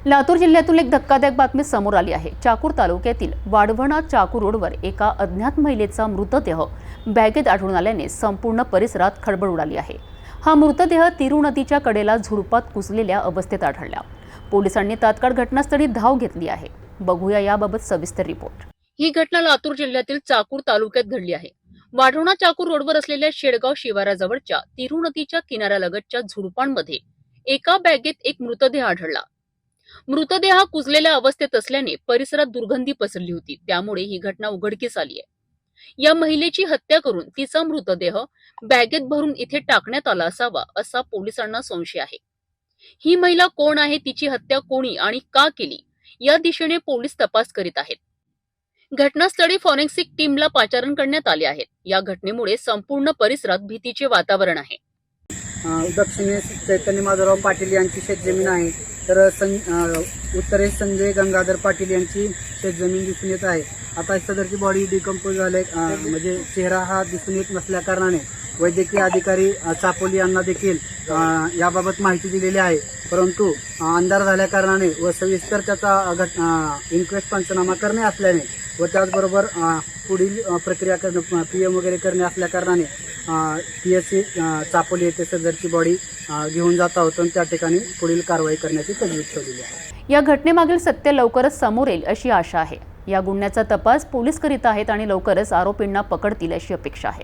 लातूर जिल्ह्यातून एक धक्कादायक बातमी समोर आली आहे। चाकूर तालुक्यातील वाढवणा चाकूर रोडवर एका अज्ञात महिलेचा मृतदेह बॅगेत आढळून आल्याने संपूर्ण परिसरात खळबळ उडाली आहे। हा मृतदेह तिरू नदीच्या कडेला झुडपात कुजलेल्या अवस्थेत आढळला। पोलिसांनी तात्काळ घटनास्थळी धाव घेतली आहे। बघूया याबाबत सविस्तर रिपोर्ट। ही घटना लातूर जिल्ह्यातील चाकूर तालुक्यात घडली आहे। वाढवणा चाकूर रोडवर असलेल्या शेडगाव शिवाराजवळच्या तिरू नदीच्या किनाऱ्यालगतच्या झुडपांमध्ये एका बॅगेत एक मृतदेह आढळला। मृतदेह हा कुजलेल्या अवस्थेत असल्याने परिसरात दुर्गंधी पसरली होती। त्यामुळे ही घटना उघडकीस आली आहे। या महिलेची हत्या करून तिचा मृतदेह बॅगेत भरून इथे टाकण्यात आला असावा असा पोलिसांना संशय आहे। ही महिला कोण आहे, तिची हत्या कोणी आणि का केली, या दिशेने पोलीस तपास करीत आहेत। घटनास्थळी फॉरेन्सिक टीमला पाचारण करण्यात आले आहे। या घटनेमुळे संपूर्ण परिसरात भीतीचे वातावरण आहे। दक्षिणेस चैतन्य माधवराव पाटील यांची शेतजमीन आहे, तर उत्तरेस संजय गंगाधर पाटील यांची शेतजमीन दिसून येत आहे। आता सदरची बॉडी डिकम्पोज झाले, म्हणजे चेहरा हा दिसून येत नसल्या कारणाने वैद्यकीय अधिकारी चापोली यांना देखील याबाबत माहिती दिलेली आहे। परंतु अंधार झाल्या कारणाने व सविस्तर त्याचा इन्क्वेस्ट पंचनामा करणे असल्याने व त्याचबरोबर पुढील प्रक्रिया करणे PM वगैरे करणे असल्या कारणाने PSC चापोली येथे सदरची बॉडी घेऊन जात आहोत आणि त्या ठिकाणी पुढील कारवाई करण्याची तजवीज ठेवलेली आहे। या घटनेमागील सत्य लवकरच समोर येईल अशी आशा आहे। या गुन्ह्याचा तपास पोलीस करीत आहेत आणि लवकरच आरोपींना पकडतील अशी अपेक्षा आहे।